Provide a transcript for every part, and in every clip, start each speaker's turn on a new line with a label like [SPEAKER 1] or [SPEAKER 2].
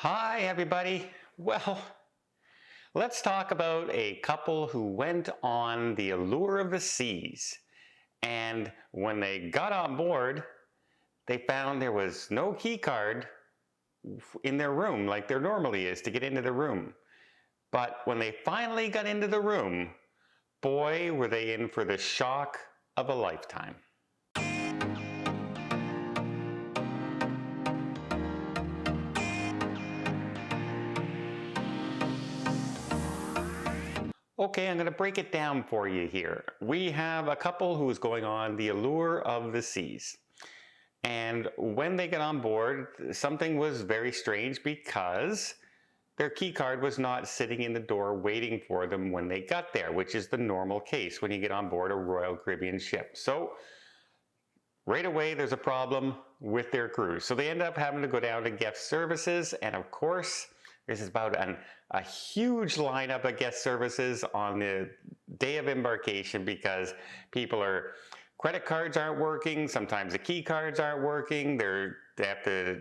[SPEAKER 1] Hi, everybody. Well, let's talk about a couple who went on the Allure of the Seas. And when they got on board, they found there was no key card in their room like there normally is to get into the room. But when they finally got into the room, boy, were they in for the shock of a lifetime. Okay, I'm going to break it down for you here. We have a couple who's going on the Allure of the Seas. And when they get on board, something was very strange because their key card was not sitting in the door waiting for them when they got there, which is the normal case when you get on board a Royal Caribbean ship. So right away, there's a problem with their cruise. So they end up having to go down to guest services. And of course, this is about a huge lineup of guest services on the day of embarkation because credit cards aren't working. Sometimes the key cards aren't working. They have to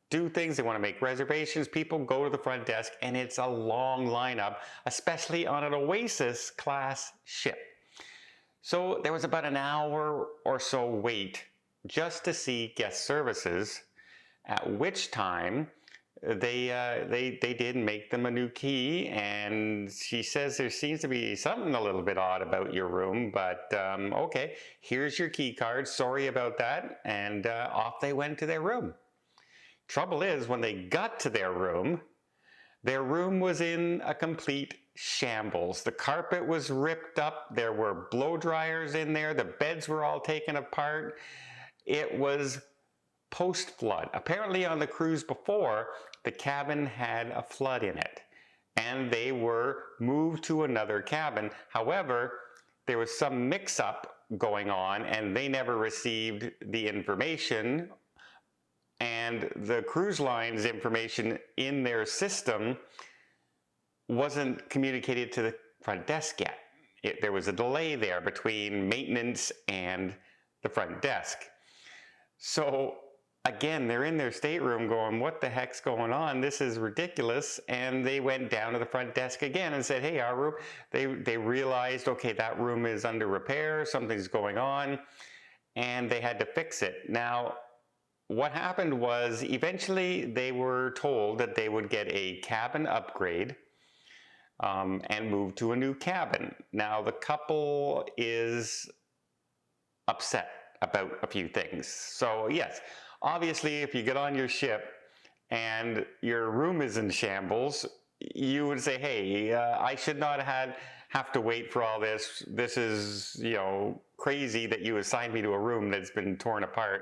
[SPEAKER 1] do things. They want to make reservations. People go to the front desk and it's a long lineup, especially on an Oasis class ship. So there was about an hour or so wait just to see guest services, at which time they did make them a new key, and she says there seems to be something a little bit odd about your room, but okay, here's your key card, sorry about that, and off they went to their room. Trouble is, when they got to their room was in a complete shambles. The carpet was ripped up, there were blow dryers in there, the beds were all taken apart. It was post-flood. Apparently on the cruise before, the cabin had a flood in it and they were moved to another cabin. However, there was some mix-up going on and they never received the information, and the cruise line's information in their system wasn't communicated to the front desk yet. There was a delay there between maintenance and the front desk. So again, they're in their stateroom going, what the heck's going on? This is ridiculous. And they went down to the front desk again and said, hey, our room, they realized, okay, that room is under repair, something's going on, and they had to fix it. Now, what happened was eventually they were told that they would get a cabin upgrade and move to a new cabin. Now, the couple is upset about a few things. So yes, obviously, if you get on your ship and your room is in shambles, you would say, hey, I should not have to wait for all this. This is, crazy that you assigned me to a room that's been torn apart.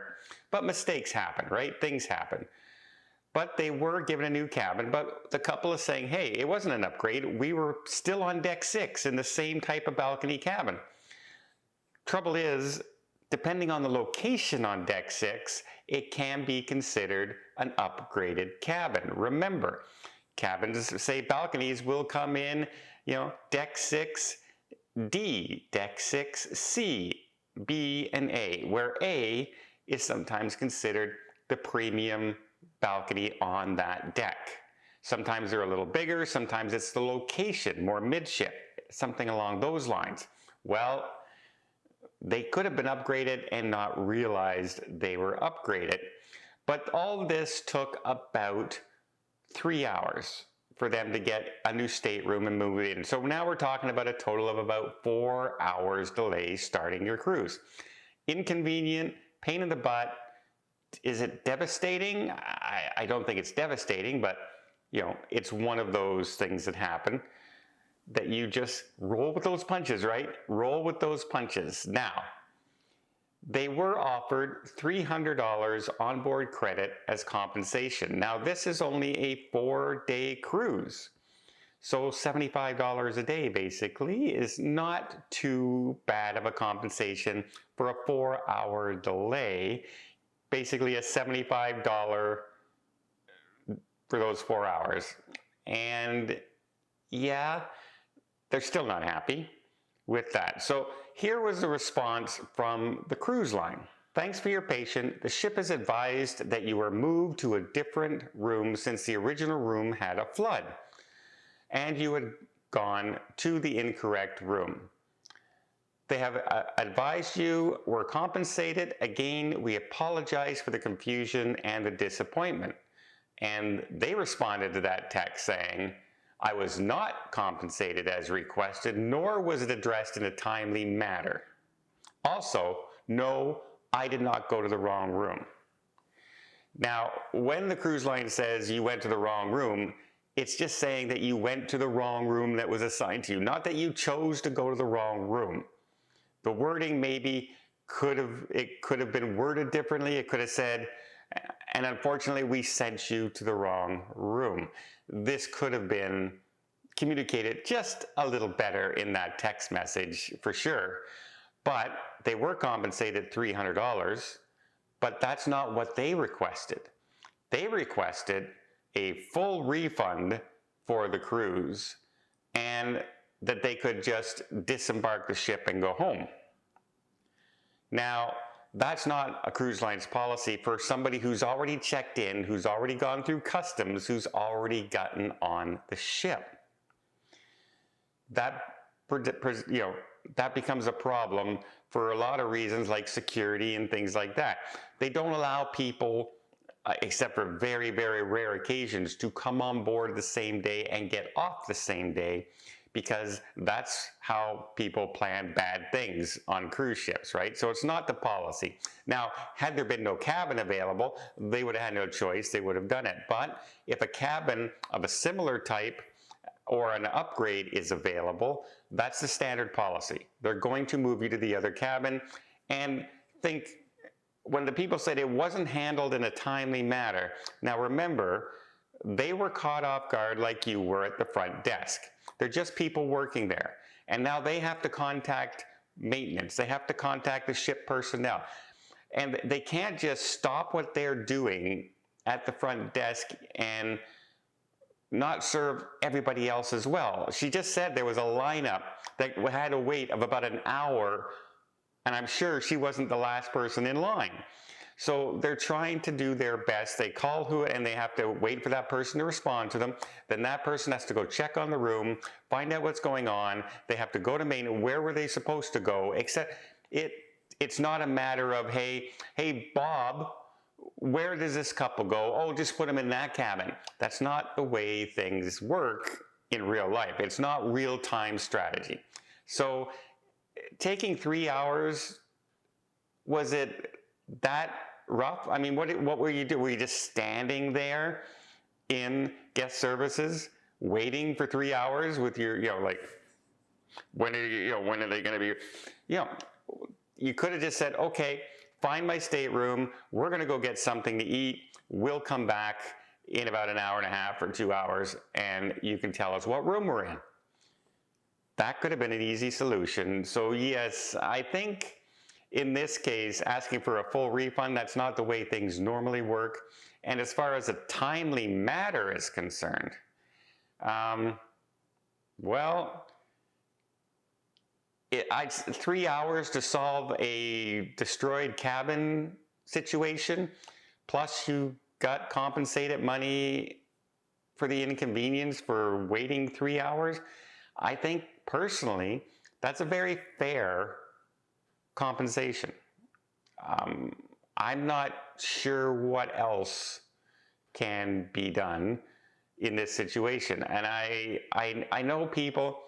[SPEAKER 1] But mistakes happen, right? Things happen. But they were given a new cabin, but the couple is saying, hey, it wasn't an upgrade. We were still on deck 6 in the same type of balcony cabin. Trouble is, depending on the location on deck 6, it can be considered an upgraded cabin. Remember, cabins, say balconies, will come in, deck 6D, deck 6C, B, and A, where A is sometimes considered the premium balcony on that deck. Sometimes they're a little bigger, sometimes it's the location, more midship, something along those lines. Well, they could have been upgraded and not realized they were upgraded. But all this took about 3 hours for them to get a new stateroom and move it in. So now we're talking about a total of about 4 hours delay starting your cruise. Inconvenient, pain in the butt. Is it devastating? I don't think it's devastating, but it's one of those things that happen, that you just roll with those punches, right? Roll with those punches. Now, they were offered $300 onboard credit as compensation. Now, this is only a 4-day cruise. So $75 a day, basically, is not too bad of a compensation for a 4-hour delay. Basically, a $75 for those 4 hours. And yeah, they're still not happy with that. So here was the response from the cruise line. Thanks for your patience. The ship has advised that you were moved to a different room since the original room had a flood, and you had gone to the incorrect room. They have advised you were compensated. Again, we apologize for the confusion and the disappointment. And they responded to that text saying, I was not compensated as requested, nor was it addressed in a timely manner. Also, no, I did not go to the wrong room. Now, when the cruise line says you went to the wrong room, it's just saying that you went to the wrong room that was assigned to you, not that you chose to go to the wrong room. The wording maybe could have been worded differently. It could have said, and unfortunately we sent you to the wrong room. This could have been communicated just a little better in that text message for sure. But they were compensated $300, but that's not what they requested. They requested a full refund for the cruise and that they could just disembark the ship and go home. Now, that's not a cruise line's policy for somebody who's already checked in, who's already gone through customs, who's already gotten on the ship. That becomes a problem for a lot of reasons like security and things like that. They don't allow people, except for very, very rare occasions, to come on board the same day and get off the same day, because that's how people plan bad things on cruise ships, right? So it's not the policy. Now, had there been no cabin available, they would have had no choice, they would have done it. But if a cabin of a similar type or an upgrade is available, that's the standard policy. They're going to move you to the other cabin. And think, when the people said it wasn't handled in a timely manner, now remember, they were caught off guard like you were at the front desk. They're just people working there. And now they have to contact maintenance. They have to contact the ship personnel. And they can't just stop what they're doing at the front desk and not serve everybody else as well. She just said there was a lineup that had a wait of about an hour, and I'm sure she wasn't the last person in line. So they're trying to do their best. They call who, and they have to wait for that person to respond to them. Then that person has to go check on the room, find out what's going on. They have to go to maintenance. Where were they supposed to go? Except it's not a matter of, hey, Bob, where does this couple go? Oh, just put them in that cabin. That's not the way things work in real life. It's not real-time strategy. So taking 3 hours, was it that rough? I mean, what were you doing? Were you just standing there in guest services waiting for 3 hours with your, like, when are they going to be, you could have just said, okay, find my stateroom. We're going to go get something to eat. We'll come back in about an hour and a half or 2 hours, and you can tell us what room we're in. That could have been an easy solution. So yes, I think in this case, asking for a full refund, that's not the way things normally work. And as far as a timely matter is concerned, well, 3 hours to solve a destroyed cabin situation, plus you got compensated money for the inconvenience for waiting 3 hours. I think personally, that's a very fair compensation. I'm not sure what else can be done in this situation. And I know people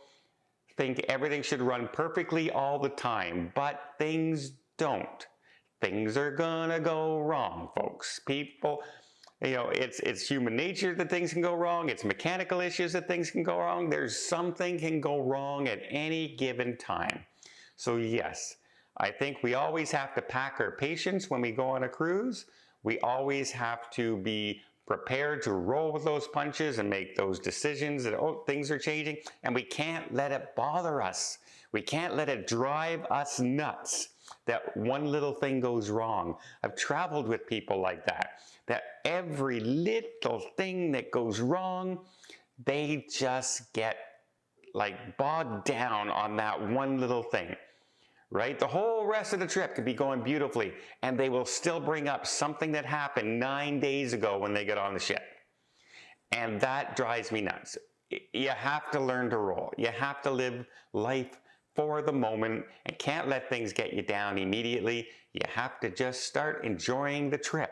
[SPEAKER 1] think everything should run perfectly all the time, but things don't. Things are gonna go wrong, folks. People, it's human nature that things can go wrong. It's mechanical issues that things can go wrong. There's something can go wrong at any given time. So yes, I think we always have to pack our patience when we go on a cruise. We always have to be prepared to roll with those punches and make those decisions that, things are changing, and we can't let it bother us. We can't let it drive us nuts that one little thing goes wrong. I've traveled with people like that every little thing that goes wrong, they just get like bogged down on that one little thing. right? The whole rest of the trip could be going beautifully, and they will still bring up something that happened 9 days ago when they get on the ship. And that drives me nuts. You have to learn to roll. You have to live life for the moment and can't let things get you down immediately. You have to just start enjoying the trip.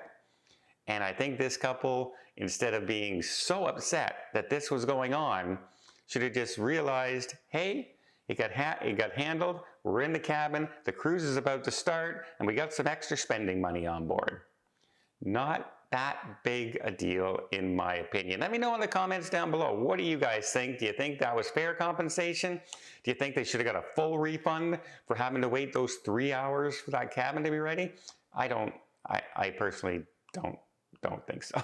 [SPEAKER 1] And I think this couple, instead of being so upset that this was going on, should have just realized, hey, it got handled, we're in the cabin, the cruise is about to start, and we got some extra spending money on board. Not that big a deal, in my opinion. Let me know in the comments down below. What do you guys think? Do you think that was fair compensation? Do you think they should have got a full refund for having to wait those 3 hours for that cabin to be ready? I personally don't think so.